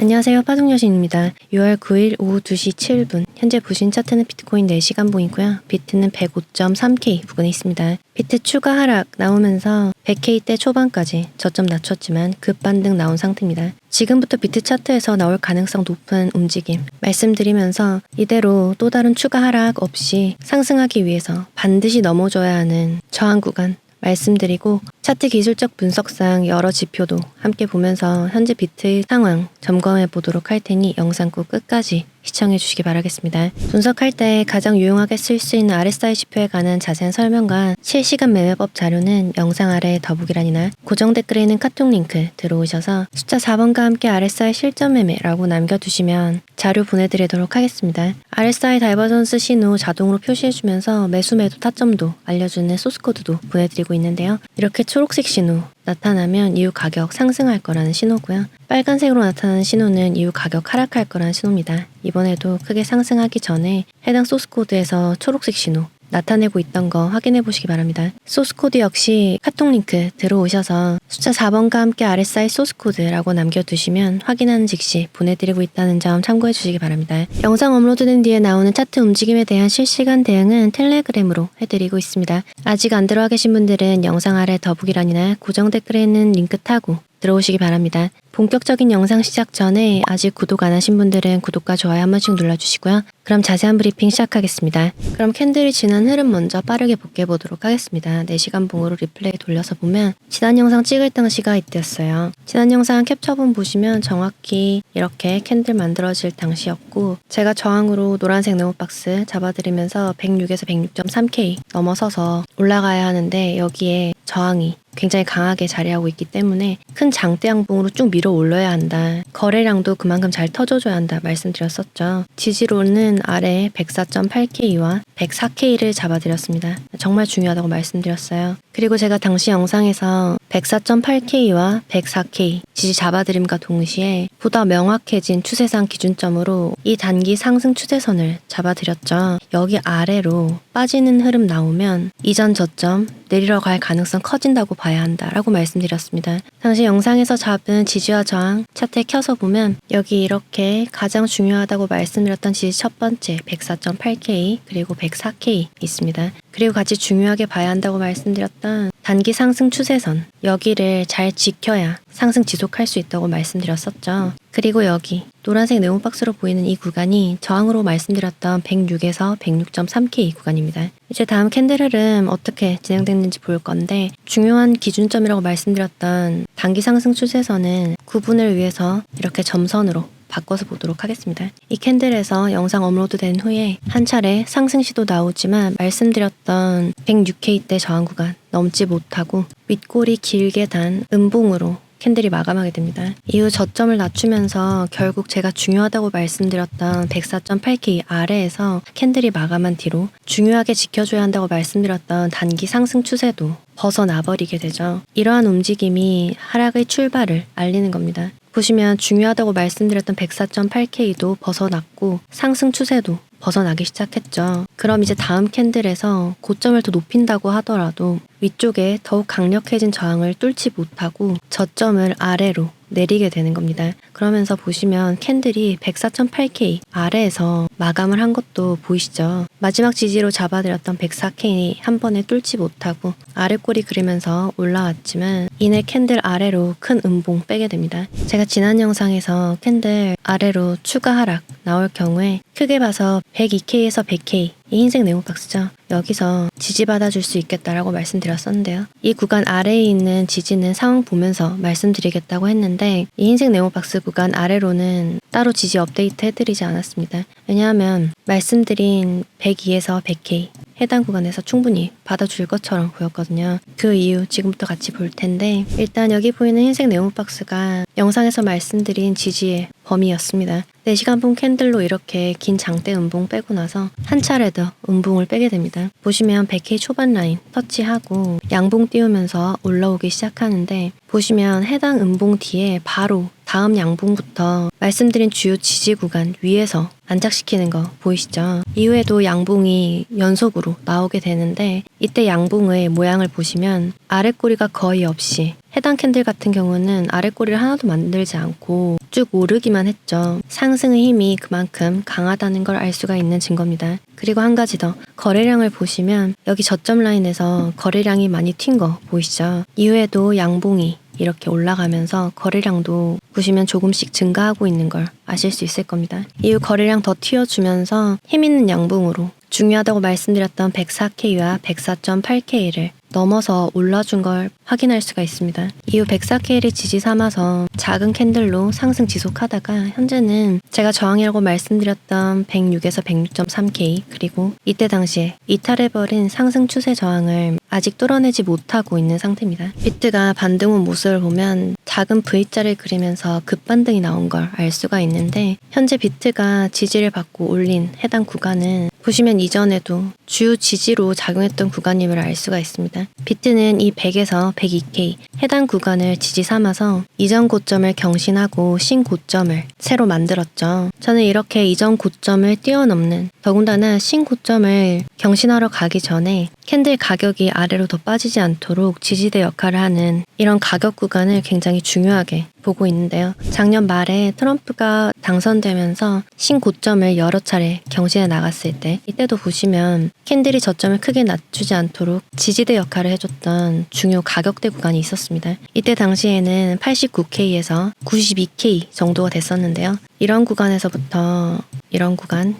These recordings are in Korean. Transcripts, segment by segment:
안녕하세요. 파동여신입니다. 6월 9일 오후 2시 7분 현재 부신 차트는 비트코인 4시간 봉이고요. 비트는 105.3K 부근에 있습니다. 비트 추가 하락 나오면서 100K대 초반까지 저점 낮췄지만 급반등 나온 상태입니다. 지금부터 비트 차트에서 나올 가능성 높은 움직임 말씀드리면서 이대로 또 다른 추가 하락 없이 상승하기 위해서 반드시 넘어줘야 하는 저항 구간 말씀드리고 차트 기술적 분석상 여러 지표도 함께 보면서 현재 비트의 상황 점검해 보도록 할 테니 영상 꼭 끝까지 시청해 주시기 바라겠습니다. 분석할 때 가장 유용하게 쓸 수 있는 RSI 지표에 관한 자세한 설명과 실시간 매매법 자료는 영상 아래 더보기란이나 고정 댓글에 있는 카톡 링크 들어오셔서 숫자 4번과 함께 RSI 실전 매매라고 남겨두시면 자료 보내드리도록 하겠습니다. RSI 다이버전스 신호 자동으로 표시해주면서 매수 매도 타점도 알려주는 소스코드도 보내드리고 있는데요. 이렇게 초록색 신호 나타나면 이후 가격 상승할 거라는 신호고요. 빨간색으로 나타나는 신호는 이후 가격 하락할 거라는 신호입니다. 이번에도 크게 상승하기 전에 해당 소스코드에서 초록색 신호 나타내고 있던 거 확인해 보시기 바랍니다. 소스코드 역시 카톡 링크 들어오셔서 숫자 4번과 함께 RSI 소스코드라고 남겨두시면 확인하는 즉시 보내드리고 있다는 점 참고해 주시기 바랍니다. 영상 업로드된 뒤에 나오는 차트 움직임에 대한 실시간 대응은 텔레그램으로 해드리고 있습니다. 아직 안 들어와 계신 분들은 영상 아래 더보기란이나 고정 댓글에 있는 링크 타고 들어오시기 바랍니다. 본격적인 영상 시작 전에 아직 구독 안 하신 분들은 구독과 좋아요 한 번씩 눌러주시고요. 그럼 자세한 브리핑 시작하겠습니다. 그럼 캔들이 지난 흐름 먼저 빠르게 복귀해 보도록 하겠습니다. 4시간 봉으로 리플레이 돌려서 보면 지난 영상 찍을 당시가 이때였어요. 지난 영상 캡처본 보시면 정확히 이렇게 캔들 만들어질 당시였고 제가 저항으로 노란색 네모박스 잡아드리면서 106에서 106.3K 넘어서서 올라가야 하는데 여기에 저항이 굉장히 강하게 자리하고 있기 때문에 큰 장대 양봉으로 쭉 밀어 올려야 한다. 거래량도 그만큼 잘 터져줘야 한다 말씀드렸었죠. 지지로는 아래 104.8K와 104K를 잡아드렸습니다. 정말 중요하다고 말씀드렸어요. 그리고 제가 당시 영상에서 104.8K와 104K 지지 잡아드림과 동시에 보다 명확해진 추세상 기준점으로 이 단기 상승 추세선을 잡아드렸죠. 여기 아래로 빠지는 흐름 나오면 이전 저점 내리러 갈 가능성 커진다고 봐야 한다라고 말씀드렸습니다. 당시 영상에서 잡은 지지와 저항 차트에 켜서 보면 여기 이렇게 가장 중요하다고 말씀드렸던 지지 첫 번째 104.8K 그리고 104K 있습니다. 그리고 같이 중요하게 봐야 한다고 말씀드렸던 단기 상승 추세선 여기를 잘 지켜야 상승 지속할 수 있다고 말씀드렸었죠. 그리고 여기 노란색 네모박스로 보이는 이 구간이 저항으로 말씀드렸던 106에서 106.3K 구간입니다. 이제 다음 캔들 흐름 어떻게 진행됐는지 볼 건데 중요한 기준점이라고 말씀드렸던 단기 상승 추세선은 구분을 위해서 이렇게 점선으로 바꿔서 보도록 하겠습니다. 이 캔들에서 영상 업로드된 후에 한 차례 상승 시도 나오지만 말씀드렸던 106K대 저항 구간 넘지 못하고 윗골이 길게 단 음봉으로 캔들이 마감하게 됩니다. 이후 저점을 낮추면서 결국 제가 중요하다고 말씀드렸던 104.8K 아래에서 캔들이 마감한 뒤로 중요하게 지켜줘야 한다고 말씀드렸던 단기 상승 추세도 벗어나버리게 되죠. 이러한 움직임이 하락의 출발을 알리는 겁니다. 보시면 중요하다고 말씀드렸던 104.8K도 벗어났고 상승 추세도 벗어나기 시작했죠. 그럼 이제 다음 캔들에서 고점을 더 높인다고 하더라도 위쪽에 더욱 강력해진 저항을 뚫지 못하고 저점을 아래로 내리게 되는 겁니다. 그러면서 보시면 캔들이 104.8K 아래에서 마감을 한 것도 보이시죠? 마지막 지지로 잡아드렸던 104K 한 번에 뚫지 못하고 아래꼬리 그리면서 올라왔지만 이내 캔들 아래로 큰 음봉 빼게 됩니다. 제가 지난 영상에서 캔들 아래로 추가 하락 나올 경우에 크게 봐서 102K에서 100K 이 흰색 네모박스죠. 여기서 지지받아줄 수 있겠다라고 말씀드렸었는데요. 이 구간 아래에 있는 지지는 상황 보면서 말씀드리겠다고 했는데 이 흰색 네모박스 구간 아래로는 따로 지지 업데이트 해드리지 않았습니다. 왜냐하면 말씀드린 102에서 100K 해당 구간에서 충분히 받아줄 것처럼 보였거든요. 그 이유 지금부터 같이 볼 텐데 일단 여기 보이는 흰색 네모박스가 영상에서 말씀드린 지지의 범위였습니다. 4시간 봉 캔들로 이렇게 긴 장대 음봉 빼고 나서 한 차례 더 음봉을 빼게 됩니다. 보시면 100K 초반 라인 터치하고 양봉 띄우면서 올라오기 시작하는데 보시면 해당 음봉 뒤에 바로 다음 양봉부터 말씀드린 주요 지지 구간 위에서 안착시키는 거 보이시죠? 이후에도 양봉이 연속으로 나오게 되는데 이때 양봉의 모양을 보시면 아랫꼬리가 거의 없이 해당 캔들 같은 경우는 아랫꼬리를 하나도 만들지 않고 쭉 오르기만 했죠. 상승의 힘이 그만큼 강하다는 걸 알 수가 있는 증거입니다. 그리고 한 가지 더, 거래량을 보시면 여기 저점 라인에서 거래량이 많이 튄 거 보이시죠? 이후에도 양봉이 이렇게 올라가면서 거래량도 보시면 조금씩 증가하고 있는 걸 아실 수 있을 겁니다. 이후 거래량 더 튀어주면서 힘있는 양봉으로 중요하다고 말씀드렸던 104K와 104.8K를 넘어서 올라준 걸 확인할 수가 있습니다. 이후 104K를 지지 삼아서 작은 캔들로 상승 지속하다가 현재는 제가 저항이라고 말씀드렸던 106에서 106.3K 그리고 이때 당시에 이탈해버린 상승 추세 저항을 아직 뚫어내지 못하고 있는 상태입니다. 비트가 반등 후 모습을 보면 작은 V자를 그리면서 급반등이 나온 걸 알 수가 있는데 현재 비트가 지지를 받고 올린 해당 구간은 보시면 이전에도 주요 지지로 작용했던 구간임을 알 수가 있습니다. 비트는 이 100에서 102K 해당 구간을 지지 삼아서 이전 고점을 경신하고 신고점을 새로 만들었죠. 저는 이렇게 이전 고점을 뛰어넘는 더군다나 신고점을 경신하러 가기 전에 캔들 가격이 아래로 더 빠지지 않도록 지지대 역할을 하는 이런 가격 구간을 굉장히 중요하게 보고 있는데요. 작년 말에 트럼프가 당선되면서 신고점을 여러 차례 경신해 나갔을 때 이때도 보시면 캔들이 저점을 크게 낮추지 않도록 지지대 역할을 해줬던 중요 가격대 구간이 있었습니다. 이때 당시에는 89K에서 92K 정도가 됐었는데요. 이런 구간에서부터 이런 구간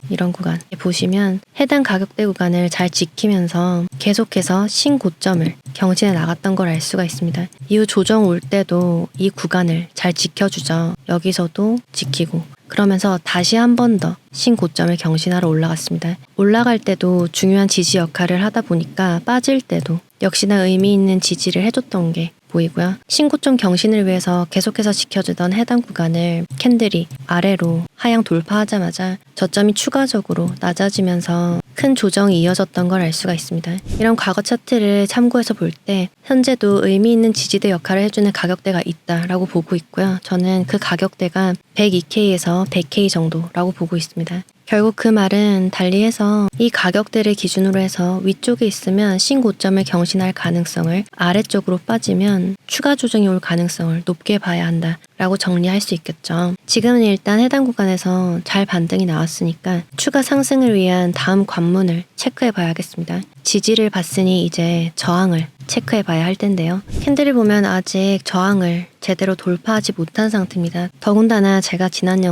보시면 해당 가격대 구간을 잘 지키면서 계속해서 신고점을 경신해 나갔던 걸 알 수가 있습니다. 이후 조정 올 때도 이 구간을 잘 지켜주죠. 여기서도 지키고 그러면서 다시 한 번 더 신고점을 경신하러 올라갔습니다. 올라갈 때도 중요한 지지 역할을 하다 보니까 빠질 때도 역시나 의미 있는 지지를 해줬던 게 보이고요. 신고점 경신을 위해서 계속해서 지켜주던 해당 구간을 캔들이 아래로 하향 돌파하자마자 저점이 추가적으로 낮아지면서 큰 조정이 이어졌던 걸 알 수가 있습니다. 이런 과거 차트를 참고해서 볼 때 현재도 의미 있는 지지대 역할을 해주는 가격대가 있다라고 보고 있고요. 저는 그 가격대가 102K에서 100K 정도라고 보고 있습니다. 결국 그 말은 달리해서 이 가격대를 기준으로 해서 위쪽에 있으면 신고점을 경신할 가능성을 아래쪽으로 빠지면 추가 조정이 올 가능성을 높게 봐야 한다 라고 정리할 수 있겠죠. 지금은 일단 해당 구간에서 잘 반등이 나왔으니까 추가 상승을 위한 다음 관문을 체크해 봐야겠습니다. 지지를 봤으니 이제 저항을 체크해 봐야 할 텐데요. 캔들을 보면 아직 저항을 제대로 돌파하지 못한 상태입니다. 더군다나 제가 지난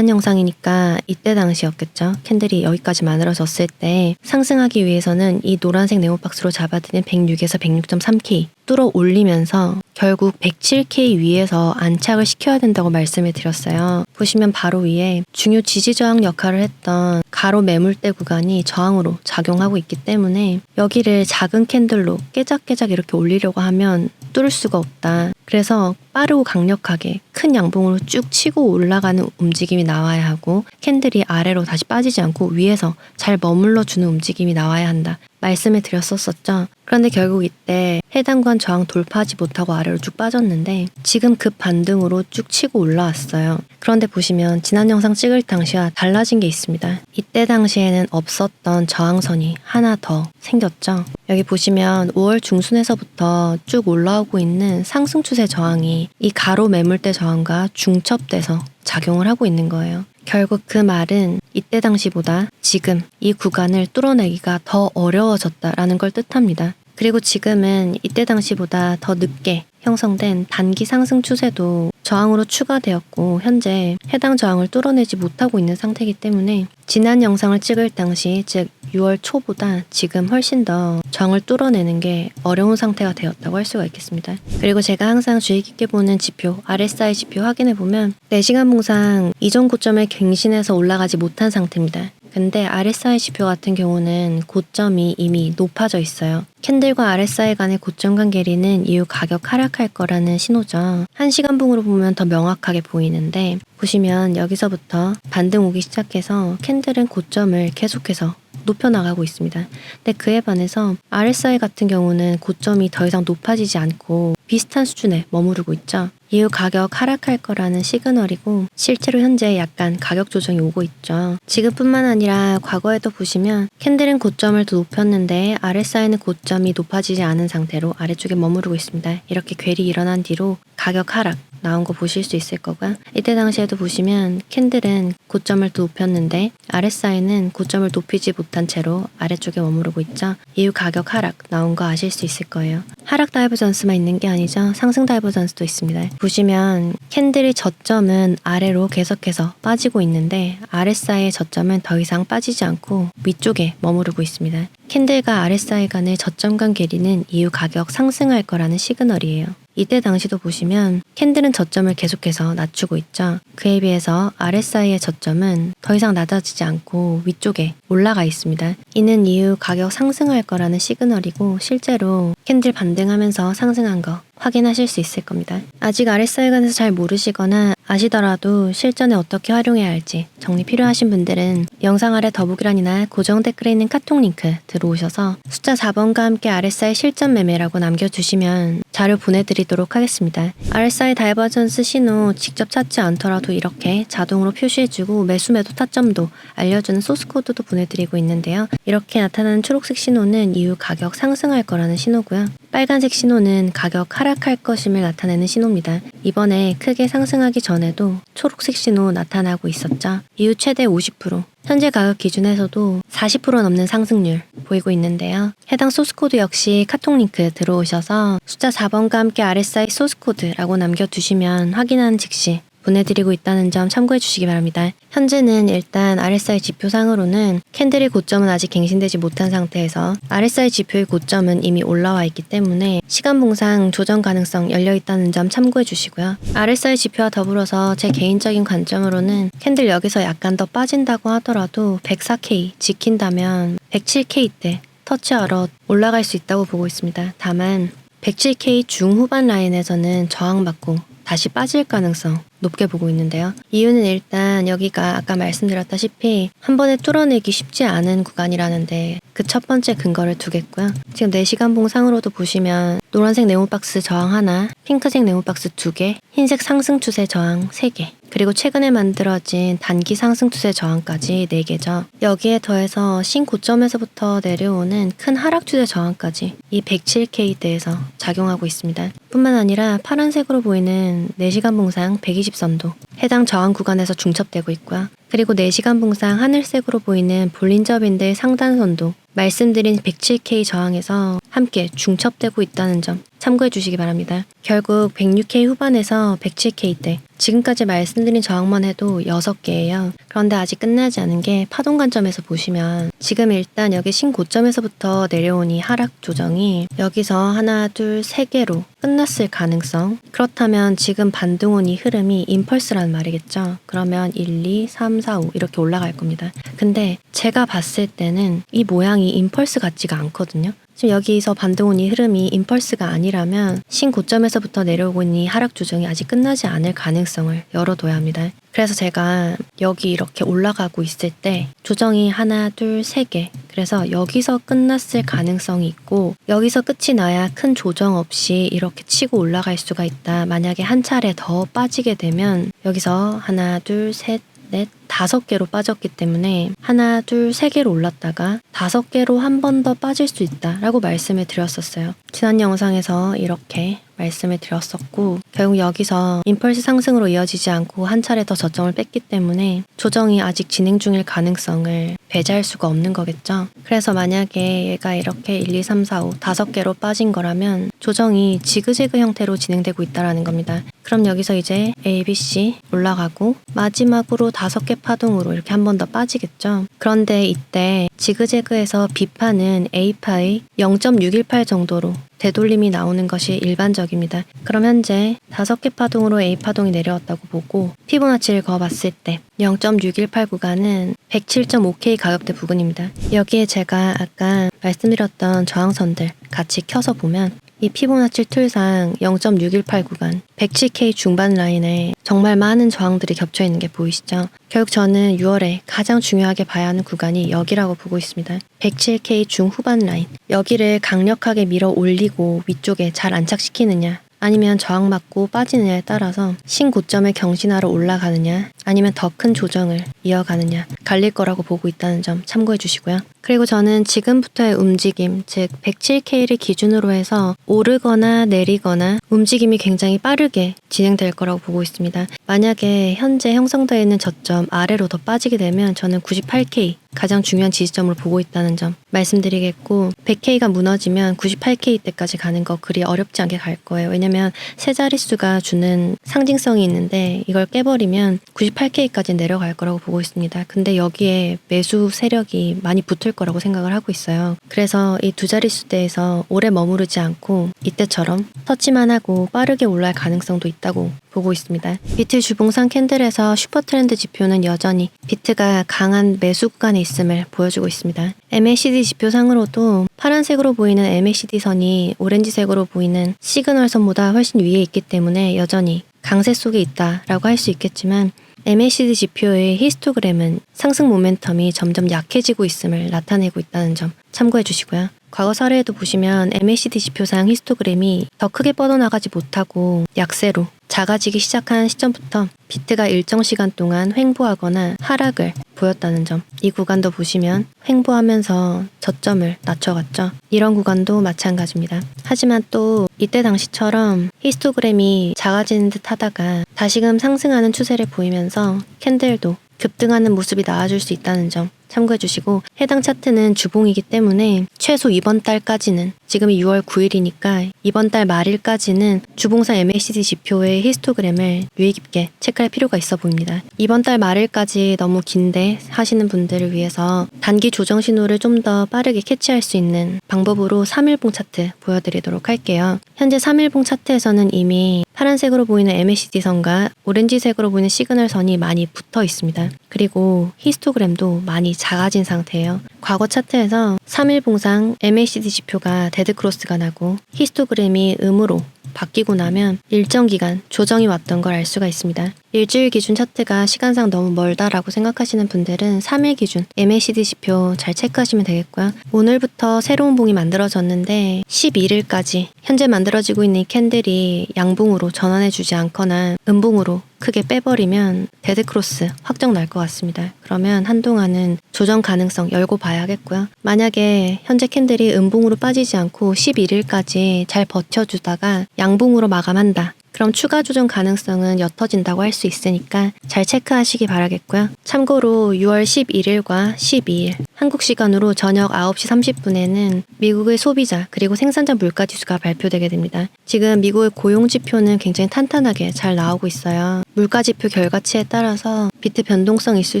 영상이니까 이때 당시였겠죠. 캔들이 여기까지 만들어졌을 때 상승하기 위해서는 이 노란색 네모박스로 잡아드는 106에서 106.3K 뚫어 올리면서 결국 107K 위에서 안착을 시켜야 된다고 말씀을 드렸어요. 보시면 바로 위에 중요 지지 저항 역할을 했던 가로 매물대 구간이 저항으로 작용하고 있기 때문에 여기를 작은 캔들로 깨작깨작 이렇게 올리려고 하면 뚫을 수가 없다. 그래서 빠르고 강력하게 큰 양봉으로 쭉 치고 올라가는 움직임이 나와야 하고 캔들이 아래로 다시 빠지지 않고 위에서 잘 머물러주는 움직임이 나와야 한다. 말씀을 드렸었죠. 그런데 결국 이때 해당 구간 저항 돌파하지 못하고 아래로 쭉 빠졌는데 지금 급 반등으로 쭉 치고 올라왔어요. 그런데 보시면 지난 영상 찍을 당시와 달라진 게 있습니다. 이때 당시에는 없었던 저항선이 하나 더 생겼죠. 여기 보시면 5월 중순에서부터 쭉 올라오고 있는 상승 추세 저항이 이 가로 매물대 저항과 중첩돼서 작용을 하고 있는 거예요. 결국 그 말은 이때 당시보다 지금 이 구간을 뚫어내기가 더 어려워졌다라는 걸 뜻합니다. 그리고 지금은 이때 당시보다 더 늦게 형성된 단기 상승 추세도 저항으로 추가되었고 현재 해당 저항을 뚫어내지 못하고 있는 상태이기 때문에 지난 영상을 찍을 당시 즉 6월 초보다 지금 훨씬 더 저항을 뚫어내는 게 어려운 상태가 되었다고 할 수가 있겠습니다. 그리고 제가 항상 주의 깊게 보는 지표 RSI 지표 확인해 보면 4시간 봉상 이전 고점을 갱신해서 올라가지 못한 상태입니다. 근데 RSI 지표 같은 경우는 고점이 이미 높아져 있어요. 캔들과 RSI 간의 고점 간 괴리는 이후 가격 하락할 거라는 신호죠. 1시간봉으로 보면 더 명확하게 보이는데 보시면 여기서부터 반등 오기 시작해서 캔들은 고점을 계속해서 높여나가고 있습니다. 근데 그에 반해서 RSI 같은 경우는 고점이 더 이상 높아지지 않고 비슷한 수준에 머무르고 있죠. 이후 가격 하락할 거라는 시그널이고 실제로 현재 약간 가격 조정이 오고 있죠. 지금뿐만 아니라 과거에도 보시면 캔들은 고점을 더 높였는데 RSI는 고점이 높아지지 않은 상태로 아래쪽에 머무르고 있습니다. 이렇게 괴리 일어난 뒤로 가격 하락 나온 거 보실 수 있을 거고요. 이때 당시에도 보시면 캔들은 고점을 더 높였는데 RSI는 고점을 높이지 못한 채로 아래쪽에 머무르고 있죠. 이후 가격 하락 나온 거 아실 수 있을 거예요. 하락 다이버전스만 있는 게 아니죠. 상승 다이버전스도 있습니다. 보시면 캔들의 저점은 아래로 계속해서 빠지고 있는데 RSI의 저점은 더 이상 빠지지 않고 위쪽에 머무르고 있습니다. 캔들과 RSI 간의 저점 간 괴리는 이후 가격 상승할 거라는 시그널이에요. 이때 당시도 보시면 캔들은 저점을 계속해서 낮추고 있죠. 그에 비해서 RSI의 저점은 더 이상 낮아지지 않고 위쪽에 올라가 있습니다. 이는 이후 가격 상승할 거라는 시그널이고 실제로 캔들 반등하면서 상승한 거 확인하실 수 있을 겁니다. 아직 RSI에 관해서 잘 모르시거나 아시더라도 실전에 어떻게 활용해야 할지 정리 필요하신 분들은 영상 아래 더보기란이나 고정 댓글에 있는 카톡 링크 들어오셔서 숫자 4번과 함께 RSI 실전 매매라고 남겨주시면 자료 보내드리도록 하겠습니다. RSI 다이버전스 신호 직접 찾지 않더라도 이렇게 자동으로 표시해주고 매수 매도 타점도 알려주는 소스 코드도 보내드리고 있는데요. 이렇게 나타나는 초록색 신호는 이후 가격 상승할 거라는 신호고요. 빨간색 신호는 가격 하락할 것임을 나타내는 신호입니다. 이번에 크게 상승하기 전에도 초록색 신호 나타나고 있었죠. 이후 최대 50%, 현재 가격 기준에서도 40% 넘는 상승률 보이고 있는데요. 해당 소스코드 역시 카톡 링크 들어오셔서 숫자 4번과 함께 RSI 소스코드라고 남겨두시면 확인하는 즉시 보내드리고 있다는 점 참고해 주시기 바랍니다. 현재는 일단 RSI 지표상으로는 캔들의 고점은 아직 갱신되지 못한 상태에서 RSI 지표의 고점은 이미 올라와 있기 때문에 시간봉상 조정 가능성 열려 있다는 점 참고해 주시고요. RSI 지표와 더불어서 제 개인적인 관점으로는 캔들 여기서 약간 더 빠진다고 하더라도 104K 지킨다면 107K 때 터치하러 올라갈 수 있다고 보고 있습니다. 다만 107K 중후반 라인에서는 저항받고 다시 빠질 가능성 높게 보고 있는데요. 이유는 일단 여기가 아까 말씀드렸다시피 한 번에 뚫어내기 쉽지 않은 구간이라는데 그 첫 번째 근거를 두겠고요. 지금 4시간 봉상으로도 보시면 노란색 네모박스 저항 하나, 핑크색 네모박스 2개, 흰색 상승 추세 저항 3개, 그리고 최근에 만들어진 단기 상승 추세 저항까지 4개죠. 여기에 더해서 신고점에서부터 내려오는 큰 하락 추세 저항까지 이 107K대에서 작용하고 있습니다. 뿐만 아니라 파란색으로 보이는 4시간 봉상 120선도 해당 저항 구간에서 중첩되고 있고요. 그리고 4시간 봉상 하늘색으로 보이는 볼린저 밴드의 상단선도 말씀드린 107K 저항에서 함께 중첩되고 있다는 점 참고해 주시기 바랍니다. 결국 106K 후반에서 107K대 지금까지 말씀드린 저항만 해도 6개예요. 그런데 아직 끝나지 않은 게 파동 관점에서 보시면 지금 일단 여기 신고점에서부터 내려온 이 하락 조정이 여기서 하나, 둘, 3개로 끝났을 가능성. 그렇다면 지금 반등 온 이 흐름이 임펄스란 말이겠죠. 그러면 1, 2, 3, 4, 5 이렇게 올라갈 겁니다. 근데 제가 봤을 때는 이 모양이 임펄스 같지가 않거든요. 지금 여기서 반등 온 이 흐름이 임펄스가 아니라면 신고점에서부터 내려오고 있는 이 하락 조정이 아직 끝나지 않을 가능성을 열어둬야 합니다. 그래서 제가 여기 이렇게 올라가고 있을 때 조정이 하나, 둘, 3개 그래서 여기서 끝났을 가능성이 있고 여기서 끝이 나야 큰 조정 없이 이렇게 치고 올라갈 수가 있다. 만약에 한 차례 더 빠지게 되면 여기서 하나, 둘, 셋, 넷, 5개로 빠졌기 때문에 하나, 둘, 3개로 올랐다가 5개로 한 번 더 빠질 수 있다라고 말씀을 드렸었어요. 지난 영상에서 이렇게 말씀을 드렸었고 결국 여기서 임펄스 상승으로 이어지지 않고 한 차례 더 저점을 뺐기 때문에 조정이 아직 진행 중일 가능성을 배제할 수가 없는 거겠죠. 그래서 만약에 얘가 이렇게 1, 2, 3, 4, 5 5개로 빠진 거라면 조정이 지그재그 형태로 진행되고 있다는 겁니다. 그럼 여기서 이제 A, B, C 올라가고 마지막으로 5개 파동으로 이렇게 한 번 더 빠지겠죠. 그런데 이때 지그재그에서 B파는 A파의 0.618 정도로 되돌림이 나오는 것이 일반적입니다. 그럼 현재 5개 파동으로 A파동이 내려왔다고 보고 피보나치를 그어봤을 때 0.618 구간은 107.5K 가격대 부근입니다. 여기에 제가 아까 말씀드렸던 저항선들 같이 켜서 보면 이 피보나치 툴상 0.618 구간 107K 중반 라인에 정말 많은 저항들이 겹쳐 있는 게 보이시죠? 결국 저는 6월에 가장 중요하게 봐야 하는 구간이 여기라고 보고 있습니다. 107K 중후반 라인 여기를 강력하게 밀어 올리고 위쪽에 잘 안착시키느냐 아니면 저항 맞고 빠지느냐에 따라서 신고점을 경신하러 올라가느냐 아니면 더 큰 조정을 이어가느냐 갈릴 거라고 보고 있다는 점 참고해 주시고요. 그리고 저는 지금부터의 움직임, 즉 107K를 기준으로 해서 오르거나 내리거나 움직임이 굉장히 빠르게 진행될 거라고 보고 있습니다. 만약에 현재 형성되어 있는 저점 아래로 더 빠지게 되면 저는 98K 가장 중요한 지지점을 보고 있다는 점 말씀드리겠고, 100K가 무너지면 98K 때까지 가는 거 그리 어렵지 않게 갈 거예요. 왜냐면 세 자릿수가 주는 상징성이 있는데 이걸 깨버리면 98K까지 내려갈 거라고 보고 있습니다. 근데 여기에 매수 세력이 많이 붙을 거라고 생각을 하고 있어요. 그래서 이 두 자릿수대에서 오래 머무르지 않고 이때처럼 터치만 하고 빠르게 올라갈 가능성도 있다고 보고 있습니다. 비트 주봉상 캔들에서 슈퍼트렌드 지표는 여전히 비트가 강한 매수 구간에 있음을 보여주고 있습니다. MACD 지표상으로도 파란색으로 보이는 MACD 선이 오렌지색으로 보이는 시그널 선보다 훨씬 위에 있기 때문에 여전히 강세 속에 있다라고 할 수 있겠지만, MACD 지표의 히스토그램은 상승 모멘텀이 점점 약해지고 있음을 나타내고 있다는 점 참고해 주시고요. 과거 사례에도 보시면 MACD 지표상 히스토그램이 더 크게 뻗어나가지 못하고 약세로 작아지기 시작한 시점부터 비트가 일정 시간 동안 횡보하거나 하락을 보였다는 점, 이 구간도 보시면 횡보하면서 저점을 낮춰갔죠. 이런 구간도 마찬가지입니다. 하지만 또 이때 당시처럼 히스토그램이 작아지는 듯 하다가 다시금 상승하는 추세를 보이면서 캔들도 급등하는 모습이 나와줄 수 있다는 점 참고해 주시고, 해당 차트는 주봉이기 때문에 최소 이번 달까지는, 지금이 6월 9일이니까 이번 달 말일까지는 주봉상 MACD 지표의 히스토그램을 유의 깊게 체크할 필요가 있어 보입니다. 이번 달 말일까지 너무 긴데 하시는 분들을 위해서 단기 조정 신호를 좀 더 빠르게 캐치할 수 있는 방법으로 3일봉 차트 보여드리도록 할게요. 현재 3일봉 차트에서는 이미 파란색으로 보이는 MACD 선과 오렌지색으로 보이는 시그널 선이 많이 붙어 있습니다. 그리고 히스토그램도 많이 작아진 상태예요. 과거 차트에서 3일봉상 MACD 지표가 데드크로스가 나고 히스토그램이 음으로 바뀌고 나면 일정 기간 조정이 왔던 걸 알 수가 있습니다. 일주일 기준 차트가 시간상 너무 멀다라고 생각하시는 분들은 3일 기준 MACD 지표 잘 체크하시면 되겠고요. 오늘부터 새로운 봉이 만들어졌는데 11일까지 현재 만들어지고 있는 이 캔들이 양봉으로 전환해주지 않거나 음봉으로 크게 빼버리면 데드크로스 확정 날 것 같습니다. 그러면 한동안은 조정 가능성 열고 봐야겠고요. 만약에 현재 캔들이 음봉으로 빠지지 않고 11일까지 잘 버텨주다가 양봉으로 마감한다, 그럼 추가 조정 가능성은 옅어진다고 할 수 있으니까 잘 체크하시기 바라겠고요. 참고로 6월 11일과 12일 한국 시간으로 저녁 9시 30분에는 미국의 소비자 그리고 생산자 물가지수가 발표되게 됩니다. 지금 미국의 고용지표는 굉장히 탄탄하게 잘 나오고 있어요. 물가지표 결과치에 따라서 비트 변동성이 있을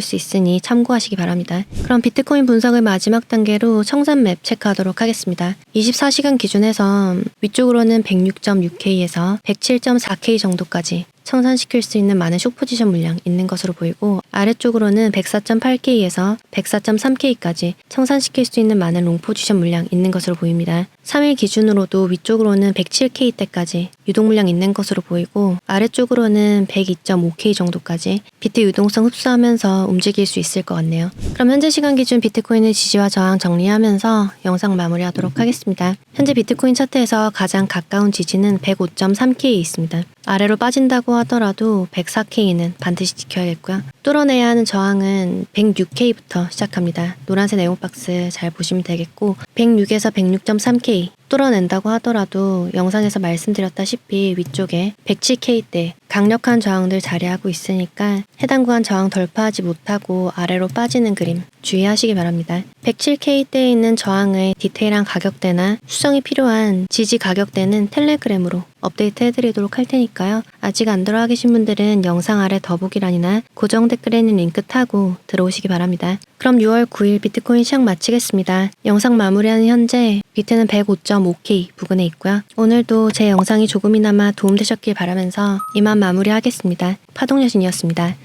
수 있으니 참고하시기 바랍니다. 그럼 비트코인 분석의 마지막 단계로 청산 맵 체크하도록 하겠습니다. 24시간 기준에서 위쪽으로는 106.6K에서 107.4K 정도까지 청산시킬 수 있는 많은 숏포지션 물량 있는 것으로 보이고, 아래쪽으로는 104.8K에서 104.3K까지 청산시킬 수 있는 많은 롱포지션 물량 있는 것으로 보입니다. 3일 기준으로도 위쪽으로는 107K 대까지 유동 물량 있는 것으로 보이고, 아래쪽으로는 102.5K 정도까지 비트 유동성 흡수하면서 움직일 수 있을 것 같네요. 그럼 현재 시간 기준 비트코인의 지지와 저항 정리하면서 영상 마무리하도록 하겠습니다. 현재 비트코인 차트에서 가장 가까운 지지는 105.3K에 있습니다. 아래로 빠진다고 하더라도 104K는 반드시 지켜야겠고요. 뚫어내야 하는 저항은 106K부터 시작합니다. 노란색 네모박스 잘 보시면 되겠고, 106에서 106.3K 뚫어낸다고 하더라도 영상에서 말씀드렸다시피 위쪽에 107K대 강력한 저항들 자리하고 있으니까 해당 구간 저항 돌파하지 못하고 아래로 빠지는 그림 주의하시기 바랍니다. 107K대에 있는 저항의 디테일한 가격대나 수정이 필요한 지지 가격대는 텔레그램으로 업데이트 해드리도록 할 테니까요. 아직 안 들어와 계신 분들은 영상 아래 더보기란이나 고정 댓글에 있는 링크 타고 들어오시기 바랍니다. 그럼 6월 9일 비트코인 시황 마치겠습니다. 영상 마무리하는 현재 비트는 105.5K 부근에 있고요. 오늘도 제 영상이 조금이나마 도움되셨길 바라면서 이만 마무리하겠습니다. 파동여신이었습니다.